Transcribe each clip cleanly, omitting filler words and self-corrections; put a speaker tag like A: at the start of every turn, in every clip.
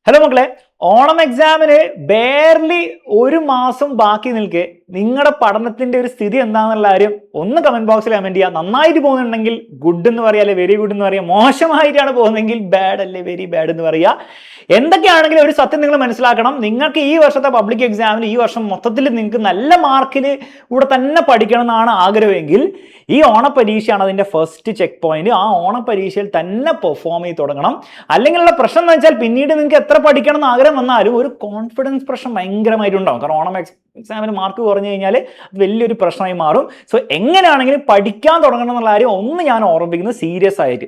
A: Hello മക്കളെ, ഓണം എക്സാമിന് barely ഒരു മാസം ബാക്കി നിൽക്കെ നിങ്ങളുടെ പഠനത്തിന്റെ ഒരു സ്ഥിതി എന്താണെന്നുള്ള കാര്യം ഒന്ന് കമന്റ് ബോക്സിൽ കമന്റ് ചെയ്യുക. നന്നായിട്ട് പോകുന്നുണ്ടെങ്കിൽ ഗുഡ് എന്ന് പറയാ, അല്ലെ വെരി ഗുഡ് എന്ന് പറയാം. മോശമായിട്ടാണ് പോകുന്നതെങ്കിൽ ബാഡ് അല്ലെ വെരി ബാഡ് എന്ന് പറയുക. എന്തൊക്കെയാണെങ്കിലും ഒരു സത്യം നിങ്ങൾ മനസ്സിലാക്കണം. നിങ്ങൾക്ക് ഈ വർഷത്തെ പബ്ലിക് എക്സാമിന് ഈ വർഷം മൊത്തത്തിൽ നിങ്ങൾക്ക് നല്ല മാർക്കിന് കൂടെ തന്നെ പഠിക്കണം എന്നാണ് ആഗ്രഹമെങ്കിൽ ഈ ഓണപരീക്ഷയാണ് അതിന്റെ ഫസ്റ്റ് ചെക്ക് പോയിന്റ്. ആ ഓണപരീക്ഷയിൽ തന്നെ പെർഫോം ചെയ്ത് തുടങ്ങണം. അല്ലെങ്കിലുള്ള പ്രശ്നം എന്ന് വെച്ചാൽ പിന്നീട് നിങ്ങൾക്ക് എത്ര പഠിക്കണം എന്ന് ആഗ്രഹം വന്നാലും ഒരു കോൺഫിഡൻസ് പ്രശ്നം ഭയങ്കരമായിട്ടുണ്ടാവും. കാരണം ഓണം എക്സാമിന് മാർക്ക് കുറഞ്ഞു കഴിഞ്ഞാൽ വലിയൊരു പ്രശ്നമായി മാറും. സോ എങ്ങനെയാണെങ്കിലും പഠിക്കാൻ തുടങ്ങണം എന്നുള്ള കാര്യം ഒന്ന് ഞാൻ ഓർമ്മിപ്പിക്കുന്നത് സീരിയസ് ആയിട്ട്.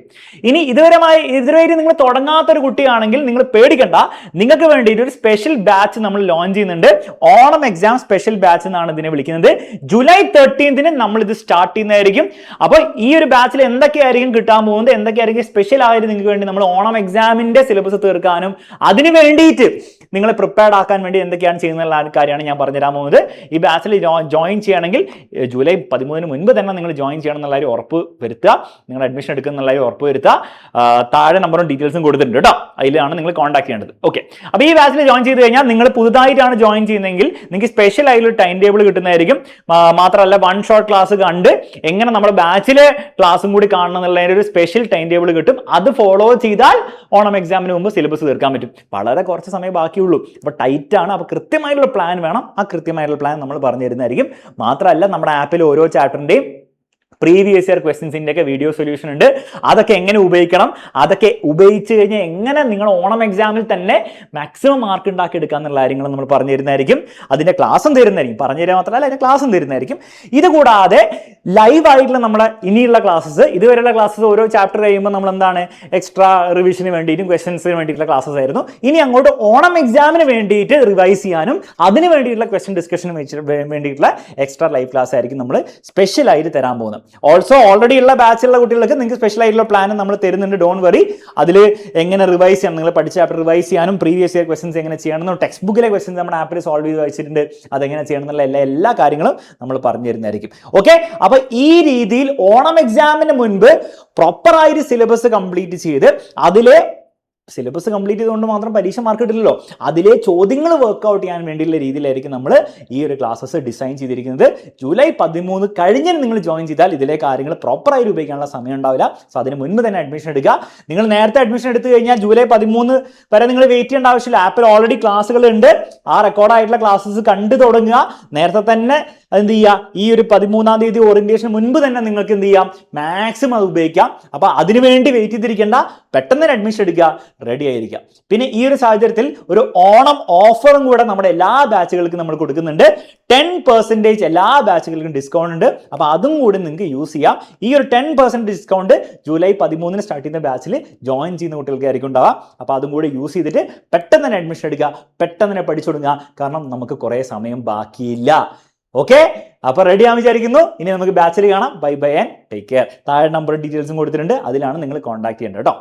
A: ഇനി ഇതുവരെ നിങ്ങൾ തുടങ്ങാത്തൊരു കുട്ടിയാണെങ്കിൽ നിങ്ങൾ പേടിക്കണ്ട. നിങ്ങൾക്ക് വേണ്ടിയിട്ട് ഒരു സ്പെഷ്യൽ ബാച്ച് നമ്മൾ ലോഞ്ച് ചെയ്യുന്നുണ്ട്. ഓണം എക്സാം സ്പെഷ്യൽ ബാച്ച് എന്നാണ് ഇതിനെ വിളിക്കുന്നത്. ജൂലൈ 13 നമ്മൾ ഇത് സ്റ്റാർട്ട് ചെയ്യുന്നതായിരിക്കും. അപ്പോൾ ഈ ഒരു ബാച്ചിൽ എന്തൊക്കെയായിരിക്കും കിട്ടാൻ പോകുന്നത്, എന്തൊക്കെയായിരിക്കും സ്പെഷ്യൽ ആയിട്ട് നിങ്ങൾക്ക് വേണ്ടി നമ്മൾ ഓണം എക്സാമിന്റെ സിലബസ് തീർക്കാനും അതിന് വേണ്ടിയിട്ട് നിങ്ങളെ പ്രിപ്പയർഡ് ആക്കാൻ വേണ്ടി എന്തൊക്കെയാണ് ചെയ്യുന്ന കാര്യമാണ് ഞാൻ പറഞ്ഞുതരാൻ പോകുന്നത്. ഈ ബാച്ചിൽ ജോയിൻ ചെയ്യണമെങ്കിൽ ജൂലൈ 13 മുൻപ് തന്നെ നിങ്ങൾ ജോയിൻ ചെയ്യണം എന്നുള്ള കാര്യം ഉറപ്പ് വരുത്തുക. നിങ്ങൾ അഡ്മിഷൻ എടുക്കുന്ന എന്നുള്ള കാര്യം ഉറപ്പ് വരുത്തുക. താഴെ നമ്പറും ഡീറ്റെയിൽസും കൊടുത്തിട്ടുണ്ട് കേട്ടോ, അതിലാണ് നിങ്ങൾ കോൺടാക്ട് ചെയ്യേണ്ടത്. ഓക്കെ, അപ്പോൾ ഈ ബാച്ചിൽ ജോയിൻ ചെയ്ത് കഴിഞ്ഞാൽ നിങ്ങൾ പുതുതായിട്ടാണ് ജോയിൻ ചെയ്യുന്നതെങ്കിൽ നിങ്ങൾക്ക് സ്പെഷ്യൽ ആയിട്ടുള്ള ടൈം ടേബിൾ കിട്ടുന്നതായിരിക്കും. മാത്രമല്ല വൺ ഷോട്ട് ക്ലാസ് കണ്ട് എങ്ങനെ നമ്മുടെ ബാച്ചിലെ ക്ലാസ്സും കൂടി കാണണം എന്നുള്ളതിൻ്റെ ഒരു സ്പെഷ്യൽ ടൈം ടേബിൾ കിട്ടും. അത് ഫോളോ ചെയ്താൽ ഓണം എക്സാമിന് മുമ്പ് സിലബസ് തീർക്കാൻ പറ്റും. വളരെ കുറച്ച് സമയം ബാക്കിയുള്ളൂ. അപ്പോൾ ടൈറ്റ് ആണ്. അപ്പോൾ കൃത്യമായിട്ടുള്ള പ്ലാൻ വേണം. ആ കൃത്യമായിട്ടുള്ള പ്ലാൻ നമ്മൾ പറഞ്ഞു തരുന്നതായിരിക്കും. മാത്രമല്ല നമ്മുടെ ആപ്പിൽ ഓരോ ചാപ്റ്ററിന്റെയും പ്രീവിയസ് ഇയർ ക്വസ്റ്റ്യൻസിന്റെ ഒക്കെ വീഡിയോ സൊല്യൂഷൻ ഉണ്ട്. അതൊക്കെ എങ്ങനെ ഉപയോഗിക്കണം, അതൊക്കെ ഉപയോഗിച്ച് കഴിഞ്ഞാൽ എങ്ങനെ നിങ്ങൾ ഓണം എക്സാമിൽ തന്നെ മാക്സിമം മാർക്ക് ഉണ്ടാക്കി എടുക്കുക എന്നുള്ള കാര്യങ്ങൾ നമ്മൾ പറഞ്ഞു തരുന്നതായിരിക്കും. അതിന്റെ ക്ലാസ്സും തരുന്നതായിരിക്കും. പറഞ്ഞു തരാൻ മാത്രമല്ല അതിന്റെ ക്ലാസ്സും തരുന്നതായിരിക്കും. ഇത് കൂടാതെ ലൈവ് ആയിട്ടുള്ള നമ്മുടെ ഇനിയുള്ള ക്ലാസ്സസ്, ഇതുവരെയുള്ള ക്ലാസ്സസ് ഓരോ ചാപ്റ്റർ കഴിയുമ്പോൾ നമ്മൾ എന്താണ് എക്സ്ട്രാ റിവിഷന് വേണ്ടിയിട്ടും ക്വസ്റ്റ്യൻസിന് വേണ്ടിയിട്ടുള്ള ക്ലാസ്സസ് ആയിരുന്നു. ഇനി അങ്ങോട്ട് ഓണം എക്സാമിന് വേണ്ടിയിട്ട് റിവൈസ് ചെയ്യാനും അതിന് വേണ്ടിയിട്ടുള്ള ക്വസ്റ്റ്യൻ ഡിസ്കഷന് വേണ്ടിയിട്ടുള്ള എക്സ്ട്രാ ലൈവ് ക്ലാസ് ആയിരിക്കും നമ്മൾ സ്പെഷ്യൽ ആയിട്ട് തരാൻ പോകുന്നത്. ഓൾസോ ഓൾറെഡി ഉള്ള ബാച്ചിലുള്ള കുട്ടികൾക്ക് നിങ്ങൾക്ക് സ്പെഷ്യൽ ആയിട്ടുള്ള പ്ലാൻ നമ്മൾ തരുന്നുണ്ട്. Don't worry. അതിൽ എങ്ങനെ റിവൈസ് ചെയ്യണം, നിങ്ങൾ പഠിച്ച ചാപ്റ്റർ റിവൈസ് ചെയ്യാനും പ്രീവിയസ് ഇയർ ക്വസ്റ്റൻസ് എങ്ങനെ ചെയ്യണം, ടെക്സ്റ്റ് ബുക്കിലെ ക്വസ്റ്റൻസ് നമ്മുടെ ആപ്പിൽ സോൾവ് ചെയ്ത് വെച്ചിട്ടുണ്ട്, അതെങ്ങനെ ചെയ്യണം എന്നുള്ള എല്ലാ കാര്യങ്ങളും നമ്മൾ പറഞ്ഞു തരുന്നതായിരിക്കും. ഓക്കെ, അപ്പൊ ഈ രീതിയിൽ ഓണം എക്സാമിന് മുൻപ് പ്രോപ്പറായിട്ട് സിലബസ് കംപ്ലീറ്റ് ചെയ്ത് അതിലെ സിലബസ് കംപ്ലീറ്റ് ചെയ്തുകൊണ്ട് മാത്രം പരീക്ഷ മാർക്ക് കിട്ടില്ലല്ലോ, അതിലെ ചോദ്യങ്ങൾ വർക്ക്ഔട്ട് ചെയ്യാൻ വേണ്ടിയുള്ള രീതിയിലായിരിക്കും നമ്മൾ ഈ ഒരു ക്ലാസ്സസ് ഡിസൈൻ ചെയ്തിരിക്കുന്നത്. ജൂലൈ 13 കഴിഞ്ഞ് നിങ്ങൾ ജോയിൻ ചെയ്താൽ ഇതിലെ കാര്യങ്ങൾ പ്രോപ്പറായിട്ട് ഉപയോഗിക്കാനുള്ള സമയം ഉണ്ടാവില്ല. സോ അതിന് മുൻപ് തന്നെ അഡ്മിഷൻ എടുക്കുക. നിങ്ങൾ നേരത്തെ അഡ്മിഷൻ എടുത്തു കഴിഞ്ഞാൽ ജൂലൈ 13 വരെ നിങ്ങൾ വെയിറ്റ് ചെയ്യേണ്ട ആവശ്യമില്ല. ആപ്പിൽ ഓൾറെഡി ക്ലാസ്സുകൾ ഉണ്ട്. ആ റെക്കോർഡായിട്ടുള്ള ക്ലാസ്സസ് കണ്ടു തുടങ്ങുക. നേരത്തെ തന്നെ എന്ത് ചെയ്യുക, ഈ ഒരു 13-ാം തീയതി ഓറിയന്റേഷൻ മുൻപ് തന്നെ നിങ്ങൾക്ക് എന്ത് ചെയ്യാം, മാക്സിമം അത് ഉപയോഗിക്കാം. അപ്പൊ അതിനുവേണ്ടി വെയിറ്റ് ചെയ്തിരിക്കേണ്ട, പെട്ടെന്ന് അഡ്മിഷൻ എടുക്കുക, റെഡി ആയിരിക്കുക. പിന്നെ ഈ ഒരു സാഹചര്യത്തിൽ ഒരു ഓണം ഓഫറും കൂടെ നമ്മുടെ എല്ലാ ബാച്ചുകൾക്കും നമ്മൾ കൊടുക്കുന്നുണ്ട്. 10% എല്ലാ ബാച്ചുകൾക്കും ഡിസ്കൗണ്ട് ഉണ്ട്. അപ്പൊ അതും കൂടി നിങ്ങൾക്ക് യൂസ് ചെയ്യാം. ഈ ഒരു 10% ഡിസ്കൗണ്ട് ജൂലൈ 13 സ്റ്റാർട്ട് ചെയ്യുന്ന ബാച്ചിൽ ജോയിൻ ചെയ്യുന്ന കുട്ടികൾക്കായിരിക്കും ഉണ്ടാവുക. അപ്പൊ അതും കൂടി യൂസ് ചെയ്തിട്ട് പെട്ടെന്ന് തന്നെ അഡ്മിഷൻ എടുക്കുക, പെട്ടെന്ന് തന്നെ പഠിച്ചു തുടങ്ങുക. കാരണം നമുക്ക് കുറെ സമയം ബാക്കിയില്ല. ഓക്കെ, അപ്പൊ റെഡി ആണെന്ന് വിചാരിക്കുന്നു. ഇനി നമുക്ക് ബാച്ചിൽ കാണാം. Bye bye and take care. താഴെ നമ്പർ ഡീറ്റെയിൽസും കൊടുത്തിട്ടുണ്ട്, അതിലാണ് നിങ്ങൾ കോൺടാക്ട് ചെയ്യേണ്ടത് കേട്ടോ.